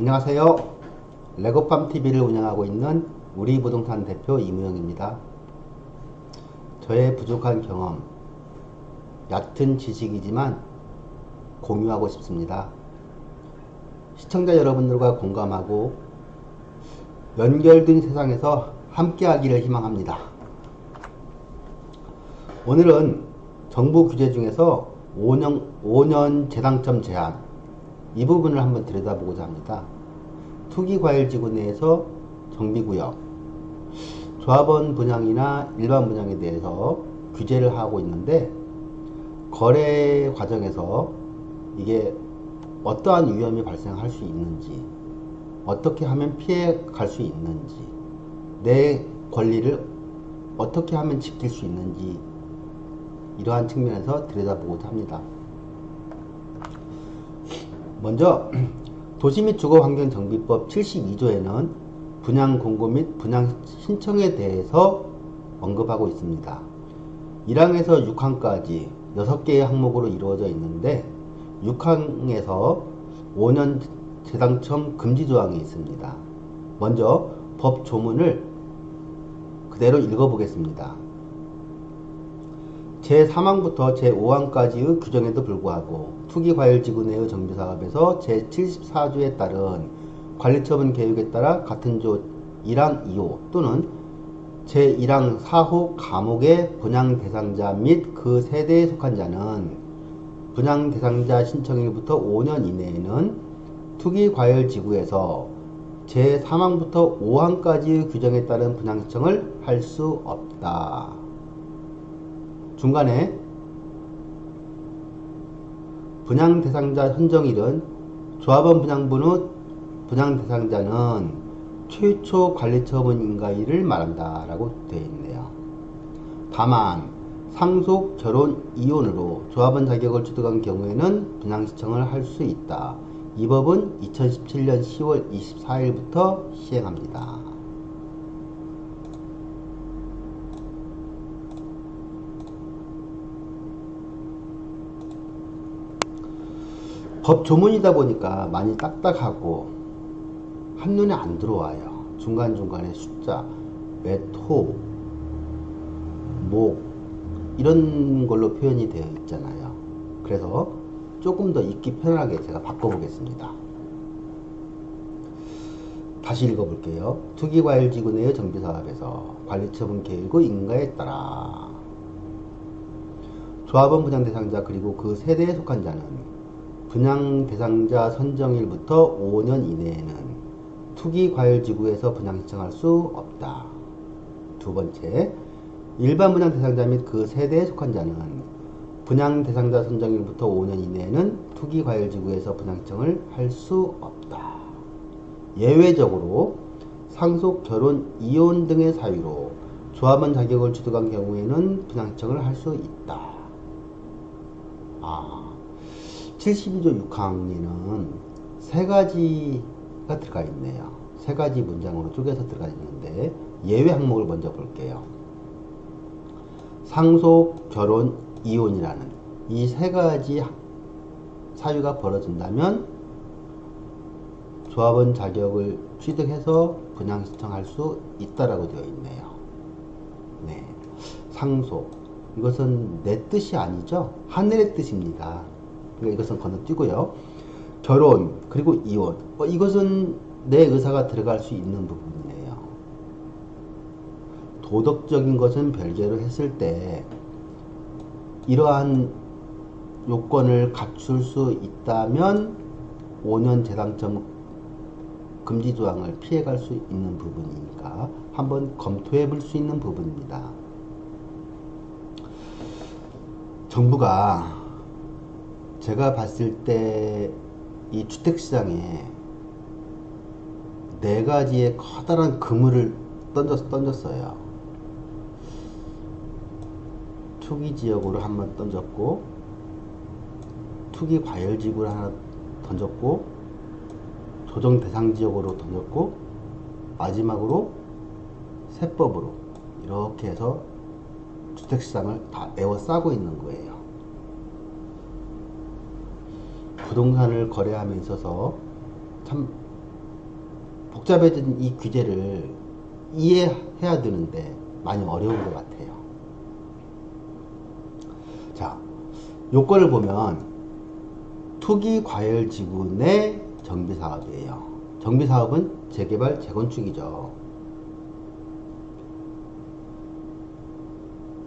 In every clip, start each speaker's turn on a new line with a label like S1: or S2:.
S1: 안녕하세요. 레고팜TV를 운영하고 있는 우리부동산 대표 이무영입니다. 저의 부족한 경험, 얕은 지식이지만 공유하고 싶습니다. 시청자 여러분들과 공감하고 연결된 세상에서 함께하기를 희망합니다. 오늘은 정부 규제 중에서 5년 재당첨 제한 이 부분을 한번 들여다보고자 합니다. 투기과열지구 내에서 정비구역, 조합원 분양이나 일반 분양에 대해서 규제를 하고 있는데, 거래 과정에서 이게 어떠한 위험이 발생할 수 있는지, 어떻게 하면 피해 갈 수 있는지, 내 권리를 어떻게 하면 지킬 수 있는지, 이러한 측면에서 들여다보고자 합니다. 먼저 도시 및 주거환경정비법 72조에는 분양 공고 및 분양 신청에 대해서 언급하고 있습니다. 1항에서 6항까지 6개의 항목으로 이루어져 있는데, 6항에서 5년 재당첨 금지 조항이 있습니다. 먼저 법 조문을 그대로 읽어보겠습니다. 제3항부터 제5항까지의 규정에도 불구하고 투기과열지구 내의 정비사업에서 제74조에 따른 관리처분 계획에 따라 같은 조 1항 2호 또는 제1항 4호 과목의 분양 대상자 및 그 세대에 속한 자는 분양 대상자 신청일부터 5년 이내에는 투기과열지구에서 제3항부터 5항까지의 규정에 따른 분양 신청을 할 수 없다. 중간에 분양 대상자 선정일은 조합원 분양분의 분양 대상자는 최초 관리처분 인가일을 말한다 라고 되어 있네요. 다만 상속, 결혼, 이혼으로 조합원 자격을 취득한 경우에는 분양 신청을 할 수 있다. 이 법은 2017년 10월 24일부터 시행합니다. 법 조문이다 보니까 많이 딱딱하고 한눈에 안 들어와요. 중간중간에 숫자, 몇 호, 목 이런 걸로 표현이 되어 있잖아요. 그래서 조금 더 읽기 편하게 제가 바꿔보겠습니다. 다시 읽어볼게요. 투기과열지구 내의 정비사업에서 관리처분 계획의 인가에 따라 조합원 분양 대상자 그리고 그 세대에 속한 자는 분양 대상자 선정일부터 5년 이내에는 투기과열지구에서 분양 신청할 수 없다. 두 번째, 일반 분양 대상자 및 그 세대에 속한 자는 분양 대상자 선정일부터 5년 이내에는 투기과열지구에서 분양 신청을 할 수 없다. 예외적으로 상속, 결혼, 이혼 등의 사유로 조합원 자격을 취득한 경우에는 분양 신청을 할 수 있다. 72조 6항에는 세 가지가 들어가 있네요. 세 가지 문장으로 쪼개서 들어가 있는데, 예외 항목을 먼저 볼게요. 상속, 결혼, 이혼이라는 이 세 가지 사유가 벌어진다면 조합원 자격을 취득해서 분양 신청할 수 있다라고 되어 있네요. 네. 상속, 이것은 내 뜻이 아니죠. 하늘의 뜻입니다. 그러니까 이것은 건너뛰고요. 결혼, 그리고 이혼, 이것은 내 의사가 들어갈 수 있는 부분이에요. 도덕적인 것은 별개로 했을 때 이러한 요건을 갖출 수 있다면 5년 재당첨 금지 조항을 피해갈 수 있는 부분이니까 한번 검토해 볼 수 있는 부분입니다. 정부가 제가 봤을 때 이 주택시장에 네 가지의 커다란 그물을 던졌어요. 투기지역으로 한번 던졌고, 투기과열지구를 하나 던졌고, 조정대상지역으로 던졌고, 마지막으로 세법으로 이렇게 해서 주택시장을 다 에워싸고 있는 거예요. 부동산을 거래함에 있어서 참 복잡해진 이 규제를 이해해야 되는데 많이 어려운 것 같아요. 자, 요건을 보면 투기과열지구 내 정비사업이에요. 정비사업은 재개발, 재건축이죠.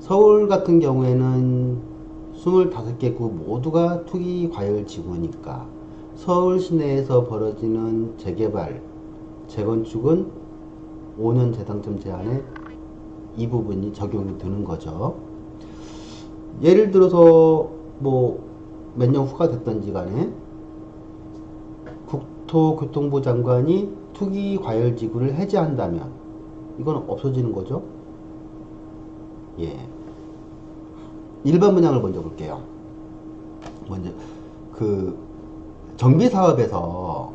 S1: 서울 같은 경우에는 25개 구 모두가 투기과열지구니까 서울 시내에서 벌어지는 재개발, 재건축은 5년 재당점 제한에 이 부분이 적용이 되는 거죠. 예를 들어서 뭐 몇 년 후가 됐던지 간에 국토교통부 장관이 투기과열지구를 해제한다면 이건 없어지는 거죠. 예. 일반 분양을 먼저 볼게요. 먼저 그 정비사업에서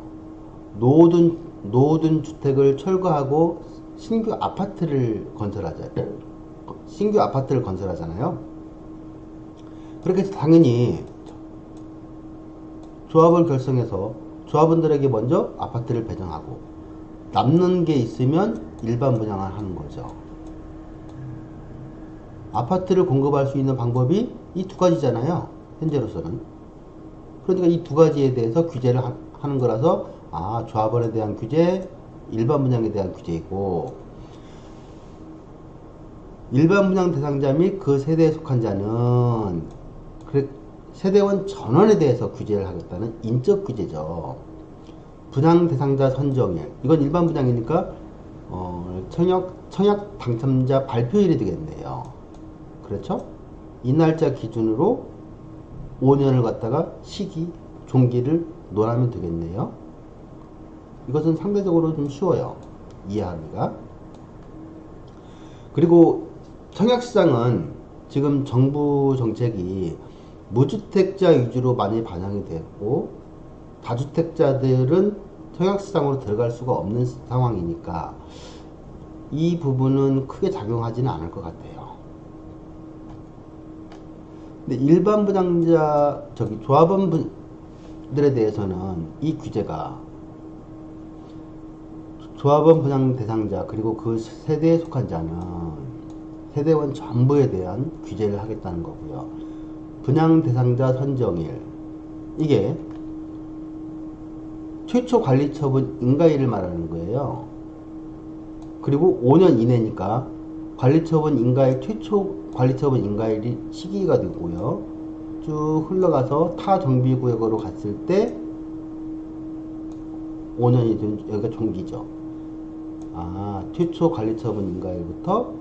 S1: 노후된 주택을 철거하고 신규 아파트를 건설하잖아요. 그렇게 해서 당연히 조합을 결성해서 조합원들에게 먼저 아파트를 배정하고 남는 게 있으면 일반 분양을 하는 거죠. 아파트를 공급할 수 있는 방법이 이 두 가지잖아요. 현재로서는. 그러니까 이 두 가지에 대해서 규제를 하는 거라서 조합원에 대한 규제, 일반 분양에 대한 규제이고, 일반 분양 대상자 및 그 세대에 속한 자는 세대원 전원에 대해서 규제를 하겠다는 인적 규제죠. 분양 대상자 선정일, 이건 일반 분양이니까 청약 당첨자 발표일이 되겠네요. 그렇죠? 이 날짜 기준으로 5년을 갖다가 종기를 논하면 되겠네요. 이것은 상대적으로 좀 쉬워요. 이해하기가. 그리고 청약시장은 지금 정부 정책이 무주택자 위주로 많이 반영이 되었고 다주택자들은 청약시장으로 들어갈 수가 없는 상황이니까 이 부분은 크게 작용하지는 않을 것 같아요. 근데 일반 분양자, 조합원들에 대해서는 이 규제가 조합원 분양 대상자 그리고 그 세대에 속한 자는 세대원 전부에 대한 규제를 하겠다는 거고요. 분양 대상자 선정일, 이게 최초 관리 처분 인가일을 말하는 거예요. 그리고 5년 이내니까 최초 관리 처분 인가일이 시기가 되고요. 쭉 흘러가서 타 정비구역으로 갔을 때 5년이 된, 여기가 종기죠. 최초 관리 처분 인가일부터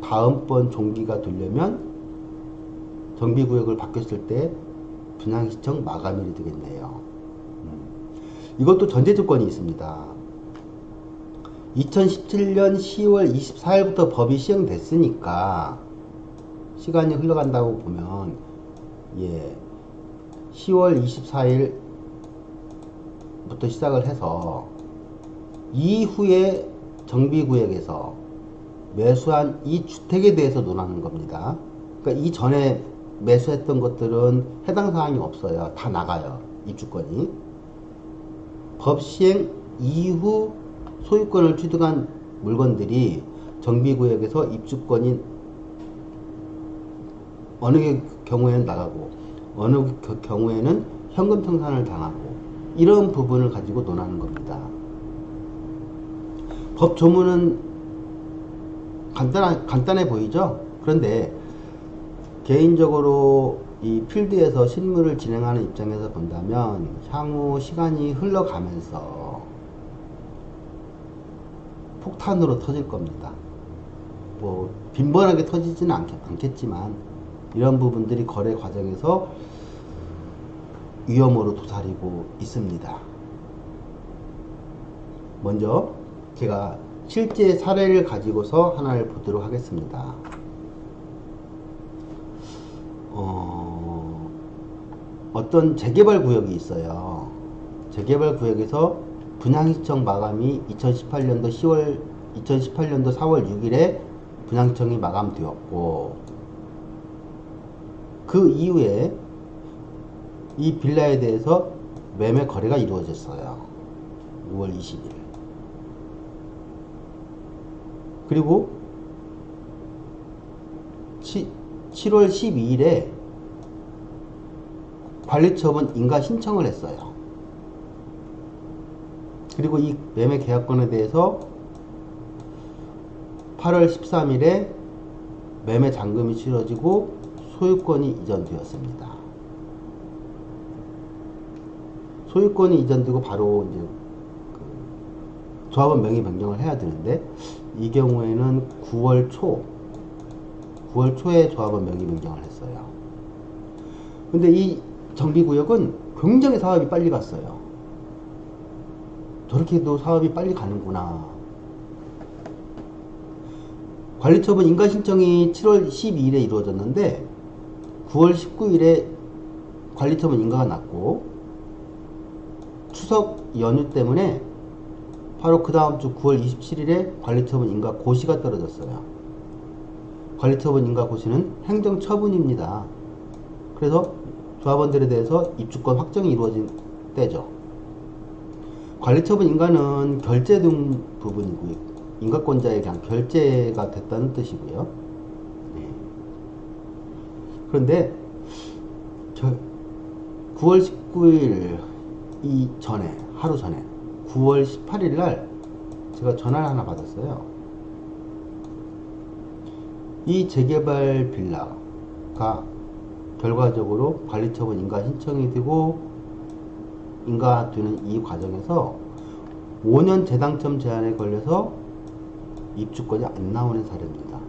S1: 다음번 종기가 되려면 정비구역을 바뀌었을 때 분양시청 마감일이 되겠네요. 이것도 전제조건이 있습니다. 2017년 10월 24일부터 법이 시행됐으니까 시간이 흘러간다고 보면 10월 24일부터 시작을 해서 이후에 정비구역에서 매수한 이 주택에 대해서 논하는 겁니다. 그러니까 이전에 매수했던 것들은 해당 사항이 없어요. 다 나가요. 입주권이. 법 시행 이후 소유권을 취득한 물건들이 정비구역에서 입주권이 어느 경우에는 나가고 어느 경우에는 현금 청산을 당하고 이런 부분을 가지고 논하는 겁니다. 법 조문은 간단해 보이죠? 그런데 개인적으로 이 필드에서 실무를 진행하는 입장에서 본다면 향후 시간이 흘러가면서 폭탄으로 터질 겁니다. 뭐 빈번하게 터지지는 않겠지만 이런 부분들이 거래 과정에서 위험으로 도사리고 있습니다. 먼저 제가 실제 사례를 가지고서 하나를 보도록 하겠습니다. 어떤 재개발 구역이 있어요. 재개발 구역에서 분양시청 마감이 2018년도 4월 6일에 분양시청이 마감되었고 그 이후에 이 빌라에 대해서 매매 거래가 이루어졌어요. 5월 20일. 그리고 7월 12일에 관리처분 인가 신청을 했어요. 그리고 이 매매 계약권에 대해서 8월 13일에 매매 잔금이 치러지고 소유권이 이전되었습니다. 소유권이 이전되고 바로 이제 그 조합원 명의 변경을 해야 되는데, 이 경우에는 9월 초에 조합원 명의 변경을 했어요. 근데 이 정비구역은 굉장히 사업이 빨리 갔어요. 저렇게도 사업이 빨리 가는구나. 관리처분 인가신청이 7월 12일에 이루어졌는데 9월 19일에 관리처분 인가가 났고, 추석 연휴 때문에 바로 그 다음 주 9월 27일에 관리처분 인가 고시가 떨어졌어요. 관리처분 인가 고시는 행정처분입니다. 그래서 조합원들에 대해서 입주권 확정이 이루어진 때죠. 관리처분 인가는 결제 등 부분이고요. 인가권자에 대한 결제가 됐다는 뜻이고요. 네. 그런데 9월 19일 하루 전에 9월 18일 날 제가 전화를 하나 받았어요. 이 재개발 빌라가 결과적으로 관리처분 인가 신청이 되고 인가되는 이 과정에서 5년 재당첨 제한에 걸려서 입주권이 안 나오는 사례입니다.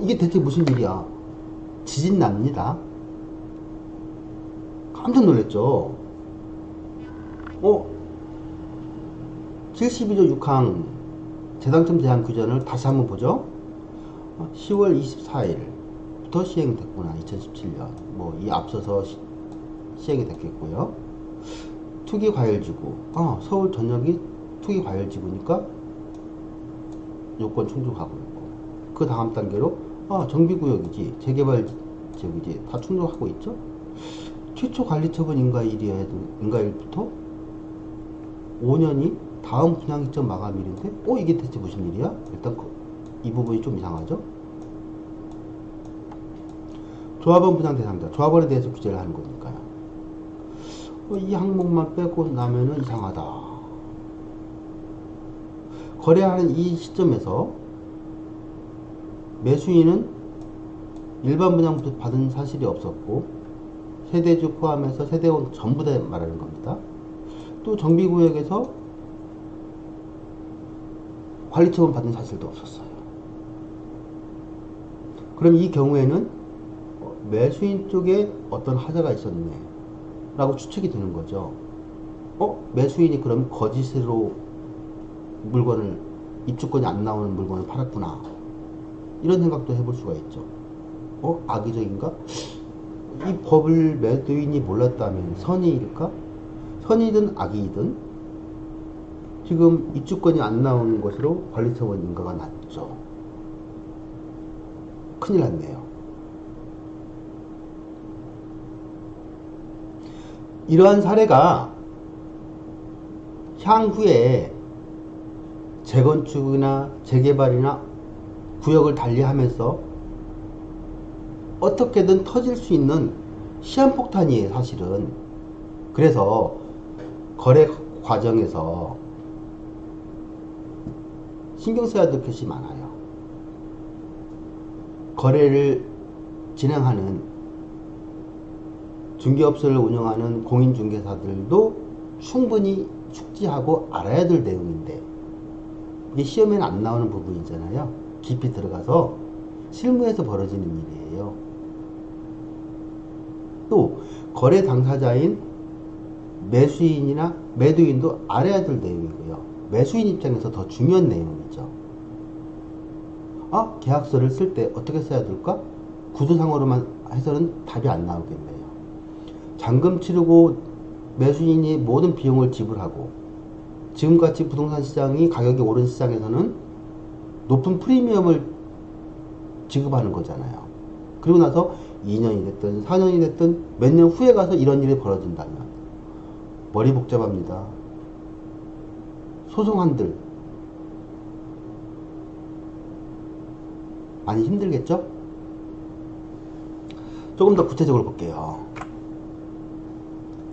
S1: 이게 대체 무슨 일이야? 지진 납니다. 깜짝 놀랐죠? 72조 6항 재당첨 제한 규정을 다시 한번 보죠. 10월 24일부터 시행됐구나. 2017년. 이 앞서서 시행이 됐겠고요. 투기과열지구. 서울 전역이 투기과열지구니까 요건 충족하고 있고, 그 다음 단계로 정비구역이지, 재개발 지역이지, 다 충족하고 있죠. 최초 관리처분 인가일부터 5년이 다음 분양시점 마감일인데 이게 대체 무슨 일이야? 일단 이 부분이 좀 이상하죠. 조합원 분양 대상자, 조합원에 대해서 규제를 하는 거니까요. 이 항목만 빼고 나면은 이상하다. 거래하는 이 시점에서 매수인은 일반 분양 받은 사실이 없었고, 세대주 포함해서 세대원 전부 다 말하는 겁니다. 또 정비구역에서 관리처분 받은 사실도 없었어요. 그럼 이 경우에는 매수인 쪽에 어떤 하자가 있었네 라고 추측이 되는 거죠. 매수인이 그럼 거짓으로 물건을, 입주권이 안 나오는 물건을 팔았구나, 이런 생각도 해볼 수가 있죠. 악의적인가? 이 법을 매도인이 몰랐다면 선의일까? 선의든 악의든 지금 입주권이 안 나오는 것으로 관리처분 인가가 났죠. 큰일 났네요. 이러한 사례가 향후에 재건축이나 재개발이나 구역을 달리하면서 어떻게든 터질 수 있는 시한폭탄이에요, 사실은. 그래서 거래 과정에서 신경 써야 될 것이 많아요. 거래를 진행하는 중개업소를 운영하는 공인중개사들도 충분히 숙지하고 알아야 될 내용인데, 이게 시험에는 안 나오는 부분이잖아요. 깊이 들어가서 실무에서 벌어지는 일이에요. 또 거래 당사자인 매수인이나 매도인도 알아야 될 내용이고요. 매수인 입장에서 더 중요한 내용이죠. 계약서를 쓸 때 어떻게 써야 될까? 구두상으로만 해서는 답이 안 나오겠네요. 잔금 치르고 매수인이 모든 비용을 지불하고, 지금같이 부동산 시장이 가격이 오른 시장에서는 높은 프리미엄을 지급하는 거잖아요. 그리고 나서 2년이 됐든 4년이 됐든 몇 년 후에 가서 이런 일이 벌어진다면 머리 복잡합니다. 소송한들 많이 힘들겠죠? 조금 더 구체적으로 볼게요.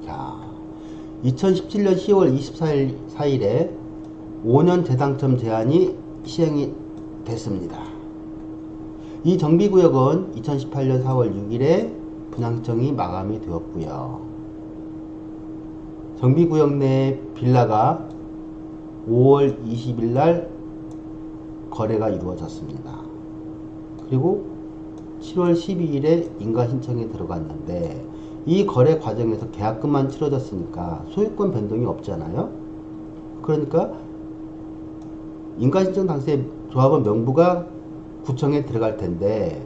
S1: 자, 2017년 10월 24일에 5년 재당첨 제한이 시행이 됐습니다. 이 정비구역은 2018년 4월 6일에 분양청이 마감이 되었고요. 정비구역 내 빌라가 5월 20일 날 거래가 이루어졌습니다. 그리고 7월 12일에 인가 신청이 들어갔는데 이 거래 과정에서 계약금만 치러졌으니까 소유권 변동이 없잖아요. 그러니까 인가 신청 당시에 조합원 명부가 구청에 들어갈 텐데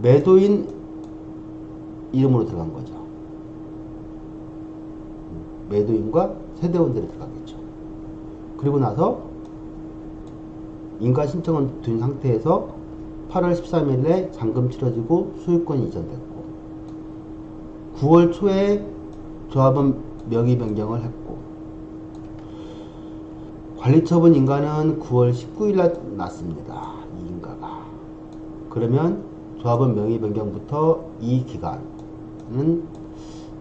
S1: 매도인 이름으로 들어간 거죠. 매도인과 세대원들이 들어가겠죠. 그리고 나서 인가 신청은 된 상태에서 8월 13일에 잔금 치러지고 소유권이 이전됐고 9월 초에 조합원 명의 변경을 했고 관리처분 인가는 9월 19일날 났습니다. 이 인가가. 그러면 조합원 명의 변경부터 이 기간은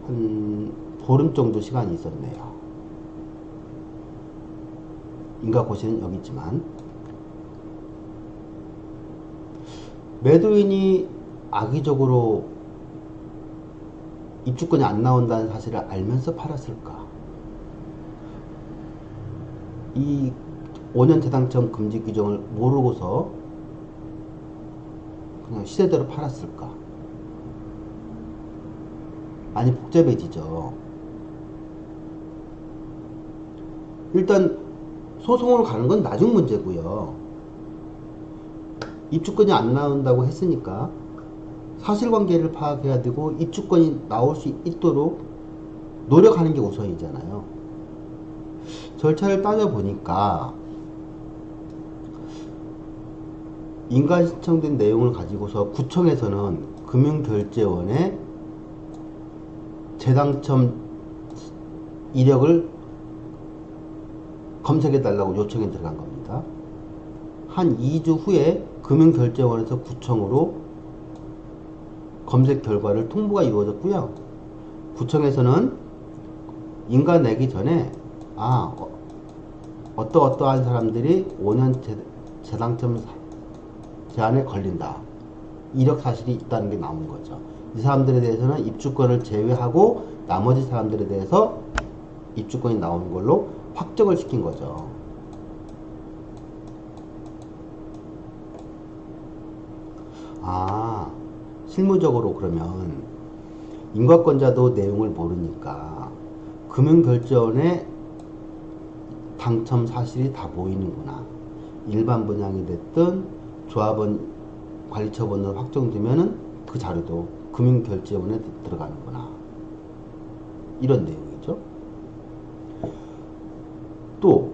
S1: 한 보름 정도 시간이 있었네요. 인가 고시는 여기 있지만 매도인이 악의적으로 입주권이 안 나온다는 사실을 알면서 팔았을까? 이 5년 재당첨 금지 규정을 모르고서 그냥 시대대로 팔았을까? 많이 복잡해지죠. 일단 소송으로 가는 건 나중 문제고요. 입주권이 안 나온다고 했으니까 사실관계를 파악해야 되고 입주권이 나올 수 있도록 노력하는 게 우선이잖아요. 절차를 따져보니까 인가 신청된 내용을 가지고서 구청에서는 금융결제원에 재당첨 이력을 검색해달라고 요청이 들어간 겁니다. 한 2주 후에 금융결제원에서 구청으로 검색 결과를 통보가 이루어졌고요. 구청에서는 인가 내기 전에 어떠한 사람들이 5년 재당첨 제한에 걸린다. 이력 사실이 있다는 게 나온 거죠. 이 사람들에 대해서는 입주권을 제외하고 나머지 사람들에 대해서 입주권이 나오는 걸로 확정을 시킨 거죠. 실무적으로 그러면 인가권자도 내용을 모르니까 금융결제원에 당첨 사실이 다 보이는구나. 일반 분양이 됐든 조합원 관리처분으로 확정되면은 그 자료도 금융결제원에 들어가는구나. 이런 내용이죠. 또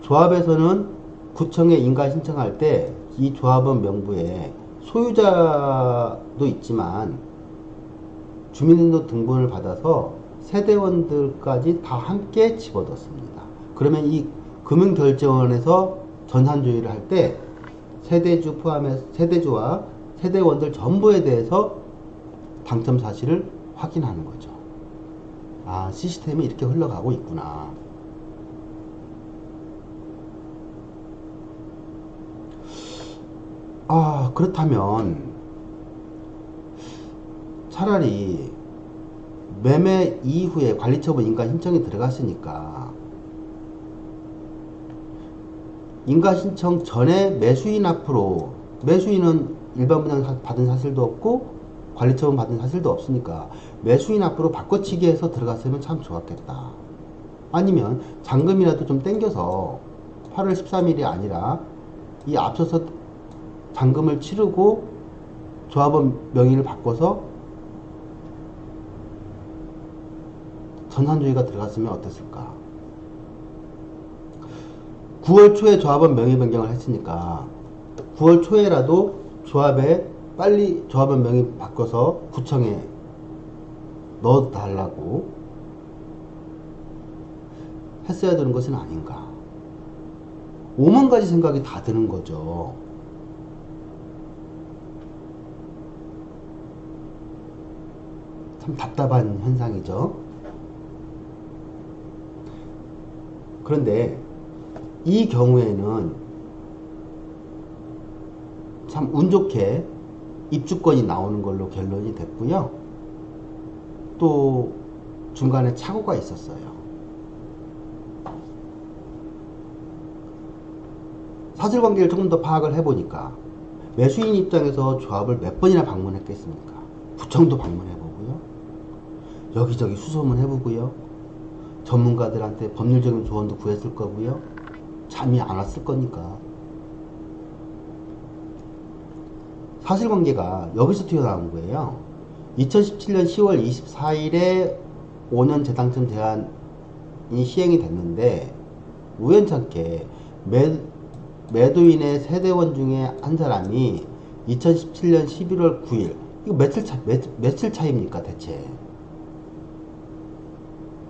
S1: 조합에서는 구청에 인가 신청할 때 이 조합원 명부에 소유자도 있지만 주민등록 등본을 받아서 세대원들까지 다 함께 집어넣습니다. 그러면 이 금융결제원에서 전산조회를 할 때 세대주 포함해서 세대주와 세대원들 전부에 대해서 당첨 사실을 확인하는 거죠. 시스템이 이렇게 흘러가고 있구나. 그렇다면 차라리 매매 이후에 관리처분 인가 신청이 들어갔으니까 인가 신청 전에 매수인 앞으로, 매수인은 일반 분양 받은 사실도 없고 관리처분 받은 사실도 없으니까 매수인 앞으로 바꿔치기 해서 들어갔으면 참 좋았겠다. 아니면 잔금이라도 좀 땡겨서 8월 13일이 아니라 이 앞서서 잔금을 치르고 조합원 명의를 바꿔서 전산조회가 들어갔으면 어땠을까? 9월 초에 조합원 명의 변경을 했으니까 9월 초에라도 조합에 빨리 조합원 명의 바꿔서 구청에 넣어달라고 했어야 되는 것은 아닌가. 5만 가지 생각이 다 드는 거죠. 참 답답한 현상이죠. 그런데 이 경우에는 참 운 좋게 입주권이 나오는 걸로 결론이 됐고요. 또 중간에 착오가 있었어요. 사실관계를 조금 더 파악을 해보니까 매수인 입장에서 조합을 몇 번이나 방문했겠습니까? 구청도 방문해보고요. 여기저기 수소문 해보고요. 전문가들한테 법률적인 조언도 구했을 거고요. 잠이 안 왔을 거니까. 사실관계가 여기서 튀어나온 거예요. 2017년 10월 24일에 5년 재당첨 제한이 시행이 됐는데 우연찮게 매도인의 세대원 중에 한 사람이 2017년 11월 9일 이거 며칠 차입니까 대체?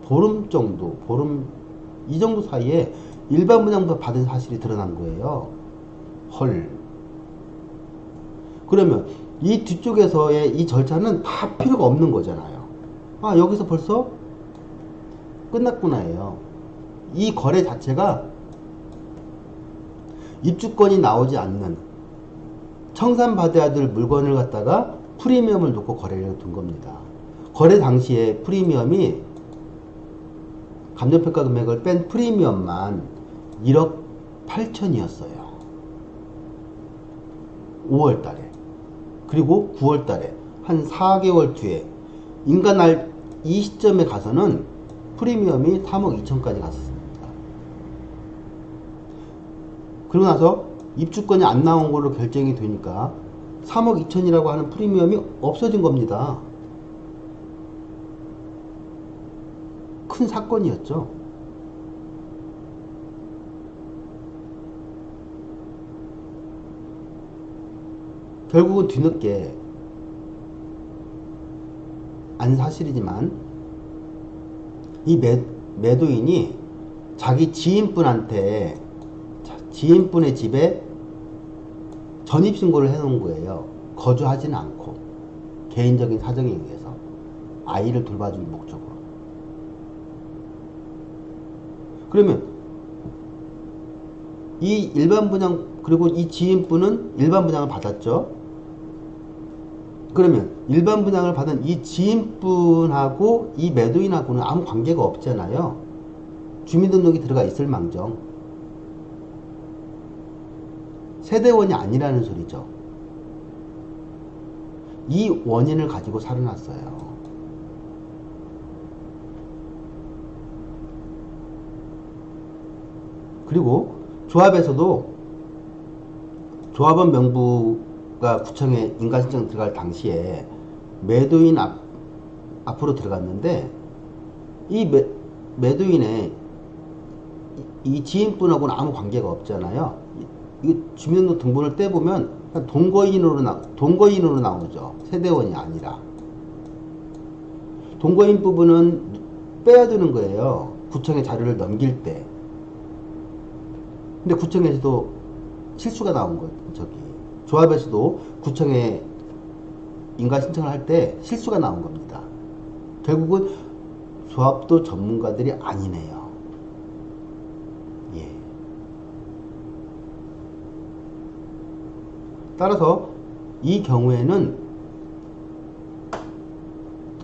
S1: 보름 정도, 이 정도 사이에 일반 분양부 받은 사실이 드러난 거예요. 헐. 그러면 이 뒤쪽에서의 이 절차는 다 필요가 없는 거잖아요. 아, 여기서 벌써 끝났구나예요. 이 거래 자체가 입주권이 나오지 않는 청산받아야 될 물건을 갖다가 프리미엄을 놓고 거래를 둔 겁니다. 거래 당시에 프리미엄이 감정평가 금액을 뺀 프리미엄만 1억 8천이었어요. 5월 달에. 그리고 9월 달에 한 4개월 뒤에 인간날 이 시점에 가서는 프리미엄이 3억 2천까지 갔었습니다. 그러고 나서 입주권이 안 나온 걸로 결정이 되니까 3억 2천이라고 하는 프리미엄이 없어진 겁니다. 큰 사건이었죠. 결국은 뒤늦게 안 사실이지만 이 매도인이 자기 지인분한테 지인분의 집에 전입신고를 해놓은 거예요. 거주하지는 않고 개인적인 사정에 의해서 아이를 돌봐줄 목적으로. 그러면 이 일반 분양 그리고 이 지인분은 일반 분양을 받았죠. 그러면 일반 분양을 받은 이 지인분하고 이 매도인하고는 아무 관계가 없잖아요. 주민등록이 들어가 있을 망정 세대원이 아니라는 소리죠. 이 원인을 가지고 살아났어요. 그리고 조합에서도 조합원 명부가 구청에 인가신청 들어갈 당시에 매도인 앞으로 들어갔는데 이 매도인의 이 지인분하고는 아무 관계가 없잖아요. 이 주민등록 등본을 떼보면 동거인으로 나오죠. 세대원이 아니라. 동거인 부분은 빼야 되는 거예요. 구청에 자료를 넘길 때. 근데 구청에서도 실수가 나온 거예요. 조합에서도 구청에 인가 신청을 할 때 실수가 나온 겁니다. 결국은 조합도 전문가들이 아니네요. 예. 따라서 이 경우에는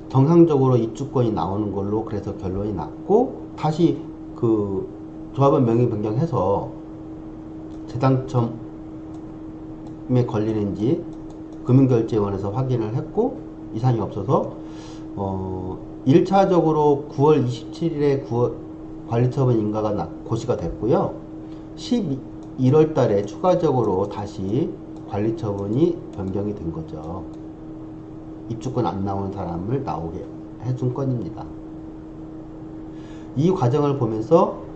S1: 정상적으로 입주권이 나오는 걸로 그래서 결론이 났고 다시 그 조합원 명의 변경해서 재당첨에 걸리는지 금융결제원에서 확인을 했고 이상이 없어서 1차적으로 9월 27일에 관리처분 인가가 고시가 됐고요. 11월 달에 추가적으로 다시 관리처분이 변경이 된 거죠. 입주권 안 나오는 사람을 나오게 해준 건입니다. 이 과정을 보면서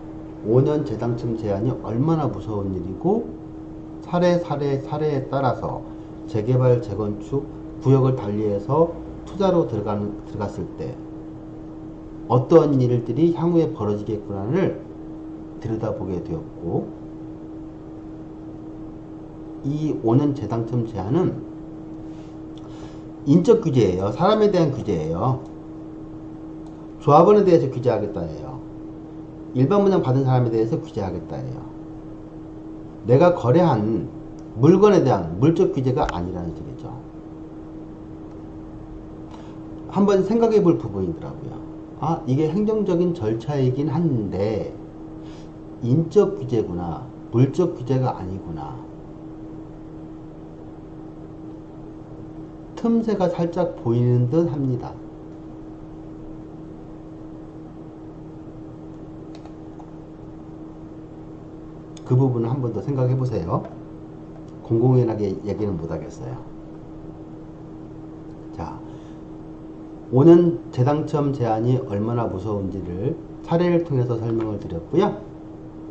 S1: 5년 재당첨 제한이 얼마나 무서운 일이고 사례에 따라서 재개발, 재건축, 구역을 달리해서 투자로 들어갔을 때 어떤 일들이 향후에 벌어지겠구나를 들여다보게 되었고 이 5년 재당첨 제한은 인적 규제예요. 사람에 대한 규제예요. 조합원에 대해서 규제하겠다예요. 일반 분양 받은 사람에 대해서 규제하겠다예요. 내가 거래한 물건에 대한 물적 규제가 아니라는 소리죠. 한번 생각해 볼 부분이더라고요. 아, 이게 행정적인 절차이긴 한데 인적 규제구나, 물적 규제가 아니구나. 틈새가 살짝 보이는 듯 합니다. 그 부분을 한 번 더 생각해 보세요. 공공연하게 얘기는 못 하겠어요. 자, 5년 재당첨 제한이 얼마나 무서운지를 사례를 통해서 설명을 드렸고요.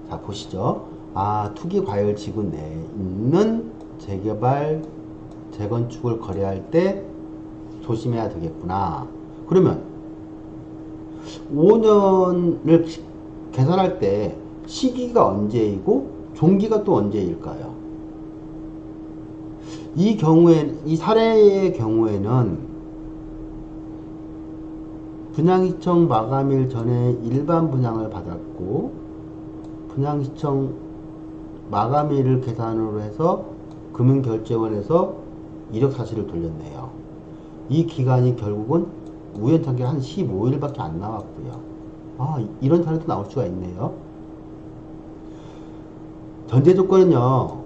S1: 자, 보시죠. 아, 투기 과열 지구 내에 있는 재개발, 재건축을 거래할 때 조심해야 되겠구나. 그러면 5년을 계산할 때 시기가 언제이고 종기가 또 언제일까요? 이 경우에, 이 사례의 경우에는 분양시청 마감일 전에 일반 분양을 받았고 분양시청 마감일을 계산으로 해서 금융결제원에서 이력사실을 돌렸네요. 이 기간이 결국은 우연찮게 한 15일밖에 안 나왔고요. 아, 이런 사례도 나올 수가 있네요. 전제 조건은요,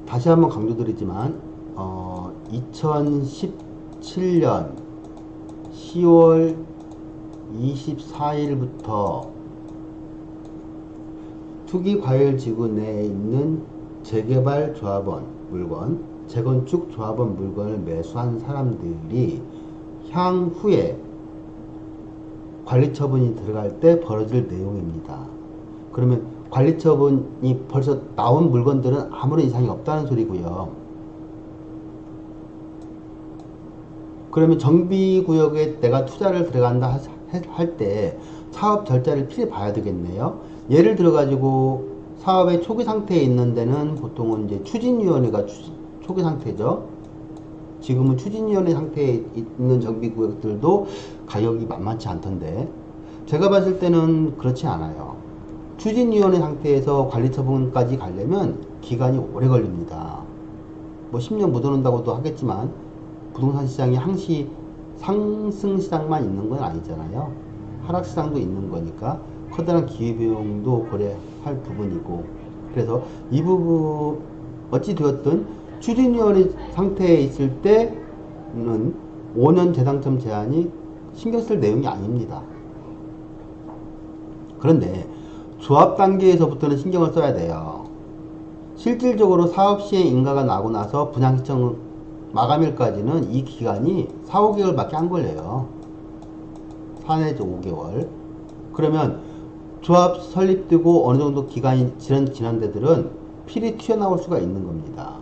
S1: 다시 한번 강조드리지만 2017년 10월 24일부터 투기과열지구 내에 있는 재개발 조합원 물건, 재건축 조합원 물건을 매수한 사람들이 향후에 관리처분이 들어갈 때 벌어질 내용입니다. 그러면 관리처분이 벌써 나온 물건들은 아무런 이상이 없다는 소리고요. 그러면 정비구역에 내가 투자를 들어간다 할 때 사업 절차를 필히 봐야 되겠네요. 예를 들어 가지고 사업의 초기 상태에 있는 데는 보통은 이제 추진위원회가 초기 상태죠. 지금은 추진위원회 상태에 있는 정비구역들도 가격이 만만치 않던데, 제가 봤을 때는 그렇지 않아요. 추진위원회 상태에서 관리처분까지 가려면 기간이 오래 걸립니다. 뭐 10년 못 오는다고도 하겠지만 부동산 시장이 항시 상승시장만 있는 건 아니잖아요. 하락시장도 있는 거니까 커다란 기회비용도 고려할 부분이고, 그래서 이 부분 어찌되었든 추진위원회 상태에 있을 때는 5년 재당첨 제한이 신경 쓸 내용이 아닙니다. 그런데 조합 단계에서부터는 신경을 써야 돼요. 실질적으로 사업 시행 인가가 나고 나서 분양시청 마감일까지는 이 기간이 4, 5개월밖에 안 걸려요. 4 내지 5개월. 그러면 조합 설립되고 어느 정도 기간이 지난 데들은 필히 튀어나올 수가 있는 겁니다.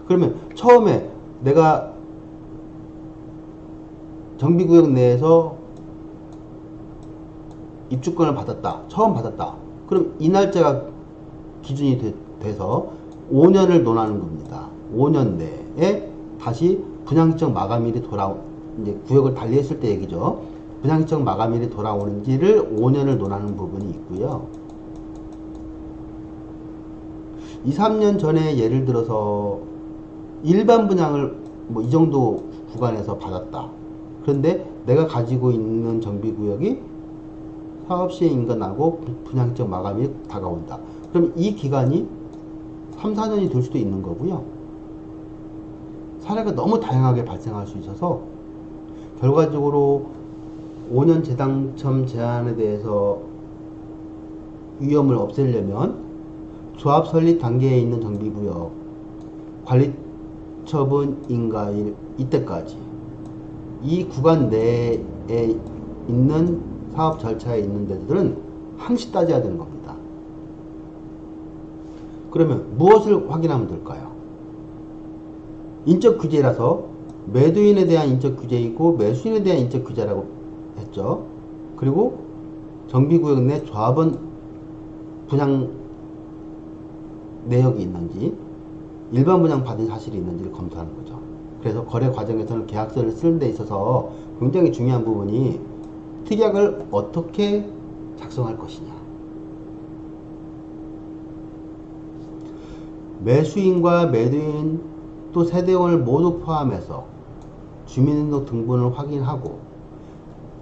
S1: 그러면 처음에 내가 정비구역 내에서 입주권을 받았다. 처음 받았다. 그럼 이 날짜가 기준이 돼서 5년을 논하는 겁니다. 5년 내에 다시 분양시청 마감일이 이제 구역을 달리했을 때 얘기죠. 분양시청 마감일이 돌아오는지를 5년을 논하는 부분이 있고요. 2, 3년 전에 예를 들어서 일반 분양을 뭐 이 정도 구간에서 받았다. 그런데 내가 가지고 있는 정비구역이 사업시행 인가나고 분양시청 마감이 다가온다. 그럼 이 기간이 3, 4년이 될 수도 있는 거고요. 사례가 너무 다양하게 발생할 수 있어서 결과적으로 5년 재당첨 제한에 대해서 위험을 없애려면 조합 설립 단계에 있는 정비구역 관리처분 인가일 이때까지 이 구간 내에 있는 사업 절차에 있는 데들은 항시 따져야 되는 겁니다. 그러면 무엇을 확인하면 될까요? 인적 규제라서 매도인에 대한 인적 규제이고 매수인에 대한 인적 규제라고 했죠. 그리고 정비구역 내 조합원 분양 내역이 있는지 일반 분양 받은 사실이 있는지를 검토하는 거죠. 그래서 거래 과정에서는 계약서를 쓰는 데 있어서 굉장히 중요한 부분이 특약을 어떻게 작성할 것이냐. 매수인과 매도인 또 세대원을 모두 포함해서 주민등록 등본을 확인하고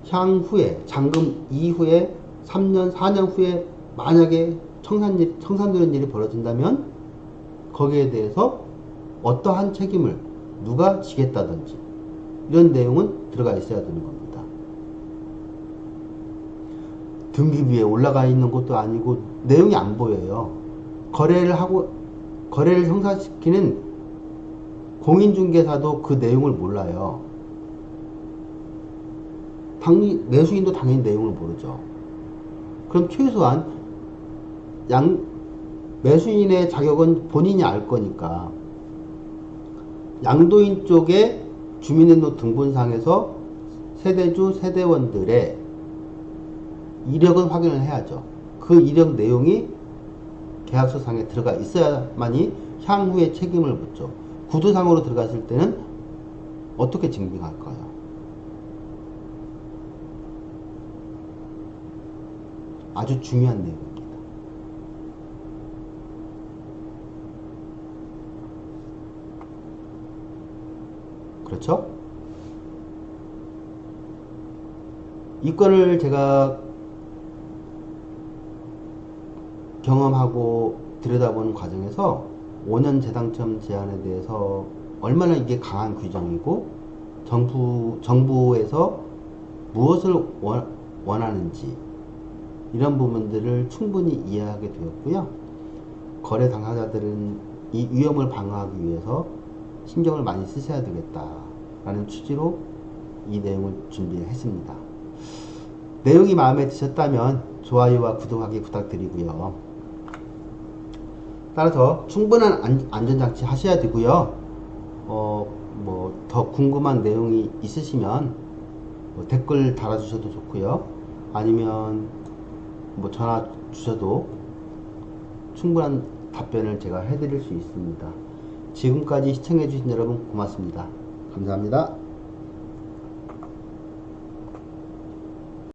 S1: 향후에 잔금 이후에 3년 4년 후에 만약에 청산되는 일이 벌어진다면 거기에 대해서 어떠한 책임을 누가 지겠다든지 이런 내용은 들어가 있어야 되는 겁니다. 등기부에 올라가 있는 것도 아니고 내용이 안 보여요. 거래를 성사시키는 공인중개사도 그 내용을 몰라요. 매수인도 당연히 내용을 모르죠. 그럼 최소한 매수인의 자격은 본인이 알 거니까 양도인 쪽에 주민등록 등본상에서 세대주, 세대원들의 이력은 확인을 해야죠. 그 이력 내용이 계약서상에 들어가 있어야만이 향후에 책임을 묻죠. 구두상으로 들어갔을 때는 어떻게 증빙할까요? 아주 중요한 내용입니다. 그렇죠? 이 건을 제가 경험하고 들여다보는 과정에서 5년 재당첨 제한에 대해서 얼마나 이게 강한 규정이고 정부에서 무엇을 원하는지 이런 부분들을 충분히 이해하게 되었고요. 거래 당사자들은 이 위험을 방어하기 위해서 신경을 많이 쓰셔야 되겠다라는 취지로 이 내용을 준비했습니다. 내용이 마음에 드셨다면 좋아요와 구독하기 부탁드리고요. 따라서 충분한 안전장치 하셔야 되고요. 더 궁금한 내용이 있으시면 댓글 달아주셔도 좋고요. 아니면 전화 주셔도 충분한 답변을 제가 해드릴 수 있습니다. 지금까지 시청해주신 여러분 고맙습니다. 감사합니다.